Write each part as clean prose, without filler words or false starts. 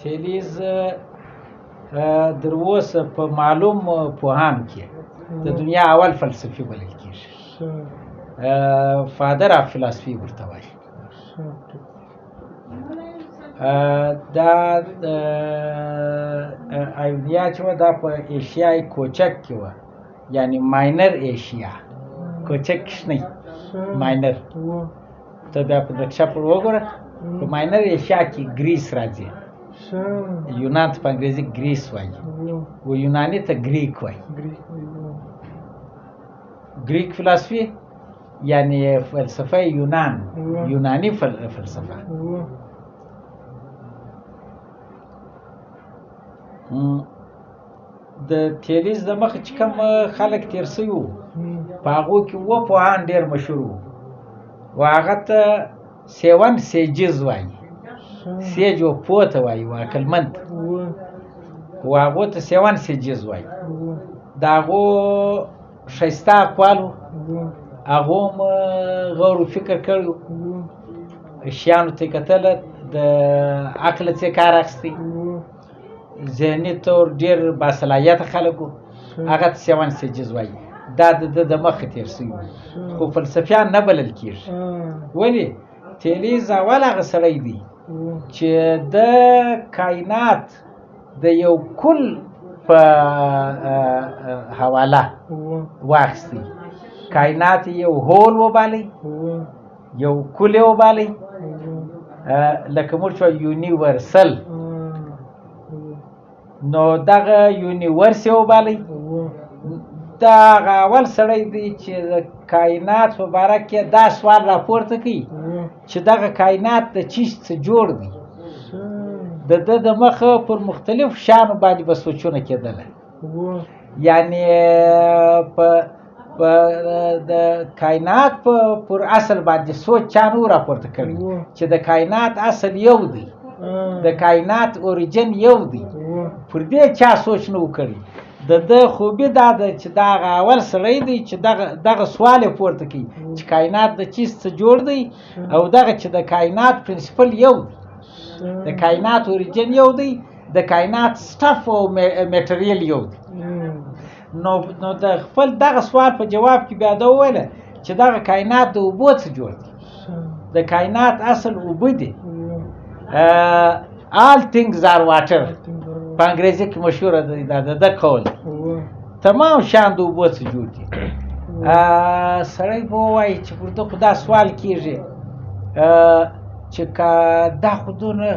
تیلیز در اوسه په معلوم پوهانو کې د دنیا اول فلسفي بلل کېږي. فادر اف فلسفي ورته وایي. دا ایونیا چې وه دا په ایشیای کوچک کې وه، یعنی ماینر ایشیا، کوچک کښنی ماینر. ته بیا په نقشه پر وګوره، په ماینر ایشیا کې ګریس راځي. یونان ته په انګریزي ګریس وایي، و یوناني ته ګریک وایي. ګریک فلسفي یعنی فلسفه یونان، یوناني فلسفه. د تیریز د مخه چې کوم خلک تیر سوي وو، په هغو کې اووه پوهان ډېر مشهور وو، و هغه ته سیون سیجز وایي. سیج و پوه ته وایي، و عقلمند، و هغو ته سیون سیجز وایي. د هغو ښایسته اقوال وو، هغو هم غور و فکر کړی وو، شیانو ته یې کتله، د عقله څخه کار اخیستی، ذهني طور ډېر باصلاحیته خلک وو، هغه ته سیون سیجز وایي. دا د ده د مخه تېر سوي وو، خو فلسفیان نه بلل کېږي. ولې؟ تیلیز اول هغه سړی دی چې د کائنات د یو کل په حواله واخیستی. کائنات یو هول وبالی، یو کل وبالی، لکه موږ چې یونیورسل. نو دغه یونیورس یې وبالی. دا هغه اول سړی دی چې د کائنات په باره کې دا سوال راپورته کوي چې دغه کائنات د چیز څه جوړ دی. د ده د مخه پر مختلف شیانو باندې به سوچونه کېدله. یعنی د کائنات پر اصل باندې سوچ چا نه و راپورته کړی چې د کائنات اصل یو دی، د کائنات اوریجن یو دی. پر دې چا سوچ نه و کړی. د ده خوبي دا ده چې دا هغه اول سړی دی چې دغه سوال یې پورته کوي چې کائنات د چیز څه جوړ دی، او دغه چې د کائنات پرنسپل یو دی، د کائنات اوریجن یو دی، د کائنات سټف او میټریل یو دی. نو د خپل دغه سوال په جواب کې بیا دا وویله چې دغه کائنات د اوبو څه جوړ دی. د کائنات اصل اوبه دي. all things are water. په انګریزي کې مشهوره دی دا د ده قول. تمام شیان د اوبو څخه جوړ دي. سړی به ووایي چې پر ده خو دا سوال کېږي چې دا خو دونه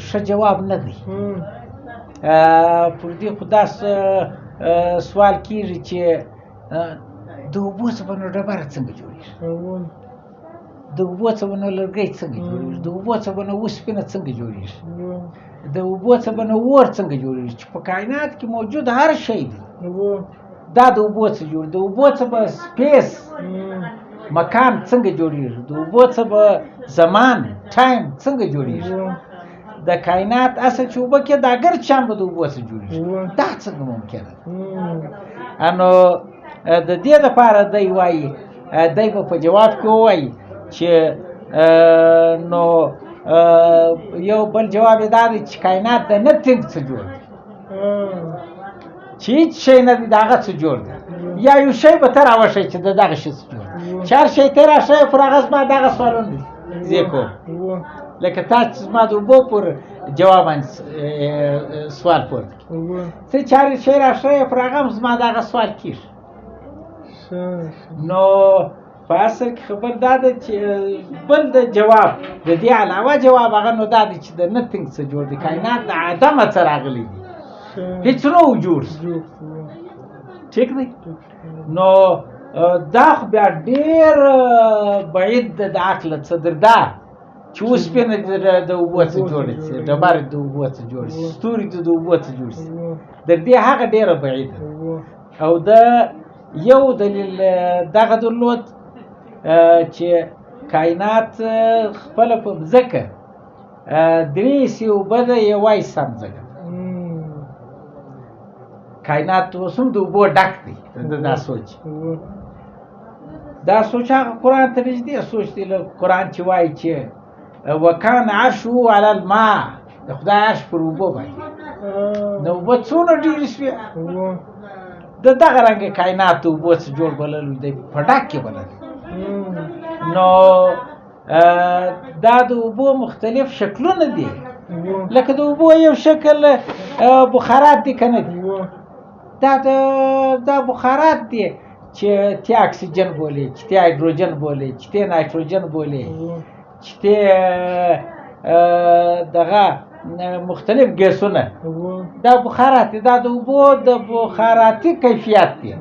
ښه جواب نه دی. پر دې خو دا سوال کېږي چې د اوبو څخه به نو ډبره څنګه جوړېږي، د اوبو څخه به نو لرګی څنګه جوړېږي، د اوبو څخه به نو اوسپنه څنګه جوړېږي، د اوبو څخه به نو اور څنګه جوړېږي، چې په کائنات کې موجود هر شی دی دا د اوبو څخه جوړ. د اوبو څخه به سپیس مکان څنګه جوړېږي، د اوبو څخه به زمان ټایم څنګه جوړېږي. د کائنات اصل چې اوبه کې دا ګرد شیان به د اوبو څخه جوړېږي. دا څنګه ممکنه ده؟ نو د دې دپاره دی وایي، دی به په جواب کې ووایي چې نو یو بل جواب یې دا دی چې کائنات د نتینګ څه جوړ دی، چې هېڅ شی نه دی د هغه څه جوړ دی. یا یو شی به ته راوښیې چې د دغه شي څه جوړ دی. چې هر شی ته راښیې پر هغه زما دغه سوالونه دي زه کوم. لکه تاسو چې زما د اوبو پر جواب باندې سوال پورته کړي، ته چې هر شی راښیې پر هغه هم زما دغه سوال کېږي. نو په اصل کې خبر دا ده چې بل د جواب د دې علاوه جواب هغه نو دا دی چې د نتینګ څه جوړ دی. کائنات د عدمه څه راغلی دی، هېڅ نه و جوړ. ټیک دی؟ نو دا خو بیا ډېر بعید ده د عقله څه در دا چې اوسپنه د اوبو څه جوړه شي، ډبرې د اوبو څه جوړ شي، ستوري د اوبو څه جوړ شي. در دې هغه ډېره بعیده. او د یو دلیل دغه درلود چې کائنات خپله په مځکه درې سي اوبه ده، یوه حصه مځکه. کائنات اوس هم د اوبو ډک دی. دا سوچ هغه قرآن ته نږدې سوچ دی. قرآن چې وایي چې وکان عرشه علی الماء، د خدای عرش پر اوبو باندې نو اوبه څونه ډېرې شوې د دغه رنګه کائنات د اوبو څخه جوړ بللو دی په ډک کې بلل نو دا د اوبو مختلف شکلونه دي لکه د اوبو یو شکل بخارات دي که نه دي دا بخارات دي چې تی اکسیجن بولي چې تی هایدروجن بولي چې تی نایتروجن بولي چې تی دغه مختلف ګیسونه دا بخارات دي دا د اوبو د بخاراتي کیفیت دي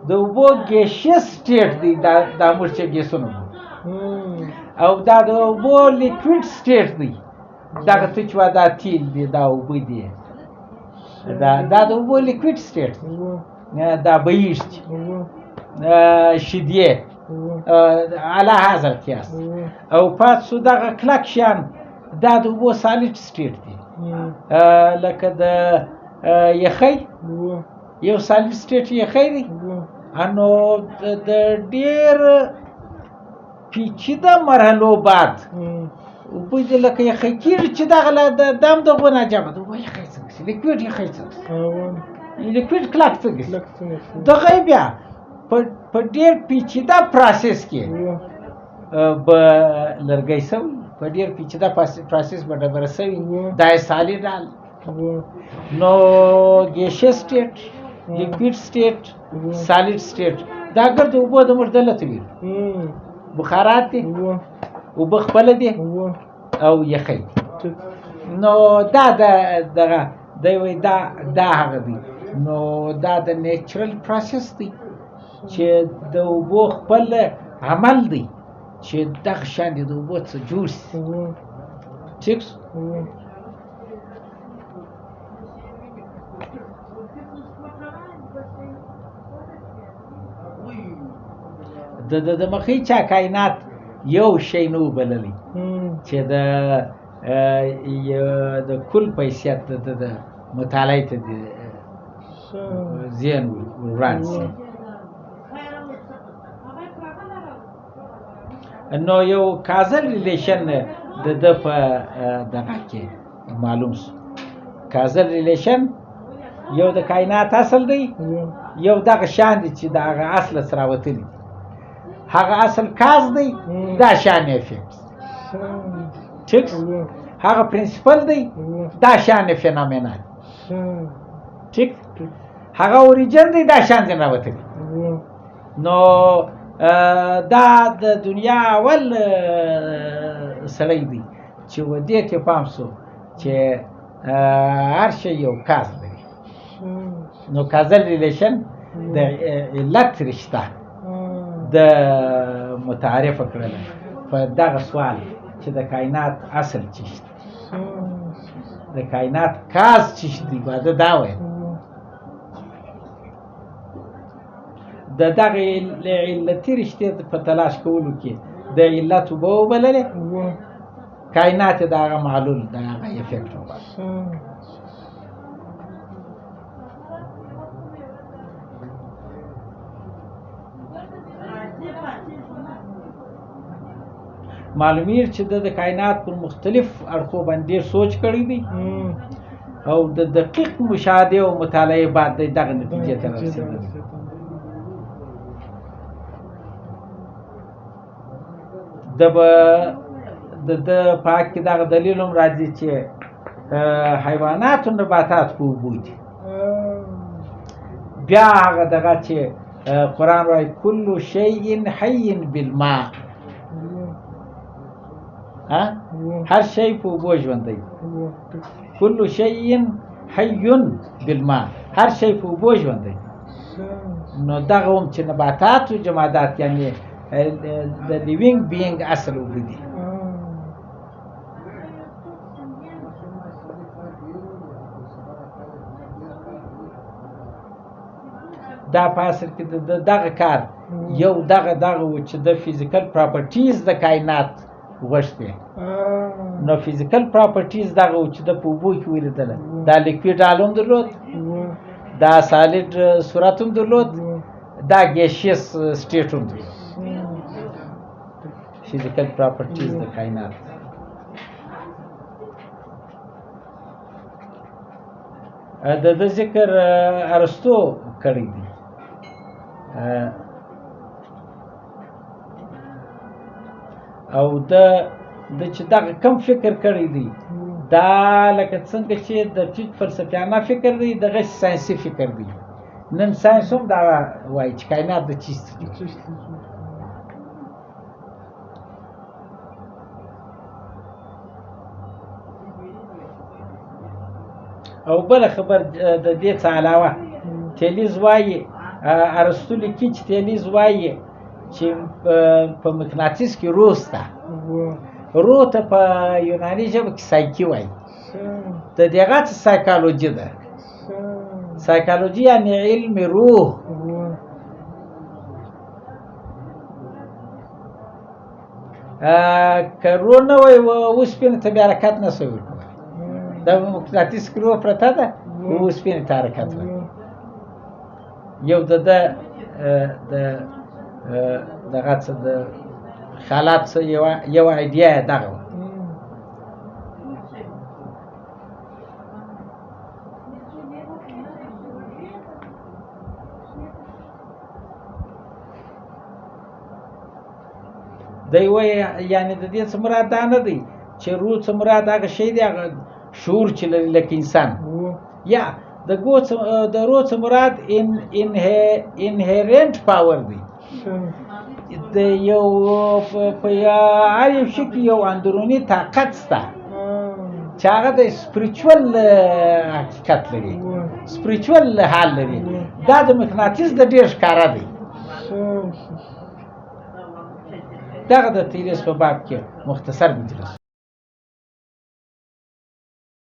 د اوبو ګیشیس سټیټ دی دا موږ چې ګیسونه او دا د اوبو لیکویډ سټیټ دی دغه ته چې دا تیل دی دا اوبه دي دا د اوبو لیکویډ سټیټ دا بهیشت شیدې علی هذا القیاس او پات سو دغه کلک شیان دا د اوبو سالیډ سټیټ دی لکه د یخی یو سالیډ سټیټ یخی دی انو د ډیر پیچیده مرحلو بعد اوبه دې لکه یخی کېږي چې دغه دم د اوبو نجابه د اوبه یخی څنګه شي لیکویډ یخی څنګه لیکویډ کلک څنګه شي دغه بیا په ډیر پیچیده پروسس کې به لرګی سوی په ډیر پیچیده پروسس به ډبره سوي دا یې سالیډ حال نو ګیشیس سټیټ لیکویډ سټیټ سالیډ سټیټ دا ګر د اوبو د مردله ته ویل بخارات دي اوبه خپله دي او یخی نو دا دغه دی وایي دا هغه دی نو دا د نیچرل پروسس دی چې د اوبو خپل عمل دی چې دغه شان دي د اوبو څخه جوړ شي ټیک د مخې چا کائنات یو شی نه و بللی چې د کل په حیثیت د مطالعې ته د ذهن وړاندې شي نو یو کازل ریلیشن د په دغه کې معلوم شو کازل ریلیشن یو د کائنات اصل دی یو دغه شان دی چې دغه اصل سره راوتلی هغه اصل کاز دی دا شان افیکټ ټیک هغه پرنسپل دی دا شان فینومنا ټیک هغه اوریجن دی دا شان ځین راوتلی نو دا د دنیا اول سړی دی چې ودې ته پام سو چې هر شی یو کاز لري نو کازل ریلیشن د علت رشته د متعارف کړل په دغه سوال چې د کائنات اصل چیشت د کائنات کاز چیشت دی باید دا وایي د دغه علتي رشتې په تلاش کولو کې د علت اوبه وبللې کائنات د هغه معلول د هغه افیکټ وباله معلومیږي چې د کائنات پر مختلف اړخو باندې سوچ کړی دی او د دقیق مشاهده او مطالعه بعد دغه نتیجې ته رسیدلی د پاک کې دغه دلیل هم راځي چې حیوانات او نباتات په اوبو دي بیا هغه دغه چې قرآن وایي کل شیء حی بالماء هر شی په اوبو ژوندی کل شیء حی بالماء هر شی په اوبو ژوندی نو دغه هم چې نباتات او جمادات یعنی د لیوینګ بینګ اصل اوبه دي دا په اصل کې دغه کار یو دغه و چې د فیزیکل پراپرټیز د کائنات غوښتي نو فیزیکل پراپرټیز دغه و چې د په اوبو کې ولیدله دا لیکویډ حالم درلود دا سالیډ صورت هم درلود دا ګیشیس سټیټ هم درلود فیزیکل پراپرټیز د کائنات د ده ذکر ارسطو کړی دی. او د چې دغه کم فکر کړی دی دا لکه څنګه چې د ټیټ فلسفیانه فکر دی دغه ساینسي فکر دی. نن ساینس هم دا وایي چې کائنات د چیز او بل خبر د دې څخه علاوه تیلیز وایي ارسطو لیکي چې تیلیز وایي چې په مقناطیس کې روح شته. روح ته په یوناني ژبه کې سایکي وایي. د دغه څه سایکالوجي ده. سایکالوجي یعنې علم روح. که روح نه وای اوسپنې ته بیا حرکت نه شوی ورکولی. د مقناطیس کې روح پرته ده اوسپنې ته حرکت ورکوي. یو د دغه څه د خیالات څه یو ایډیا یې دغه وه. دی وایي یعنې د دې څه مراد دا نه دی چې روح څه مراد هغه شی دی هغه شعور چې لري لکه انسان. یا د روح څه مراد انهرنټ پاور دی. د یو په هر یو شي کې یو اندروني طاقت شته چې هغه د سپریچول حقیقت لري، سپریچول حال لري. دا د مقناطیس د ډېر ښکاره دی. دغه د تیریس په باب کې مختصر مجلس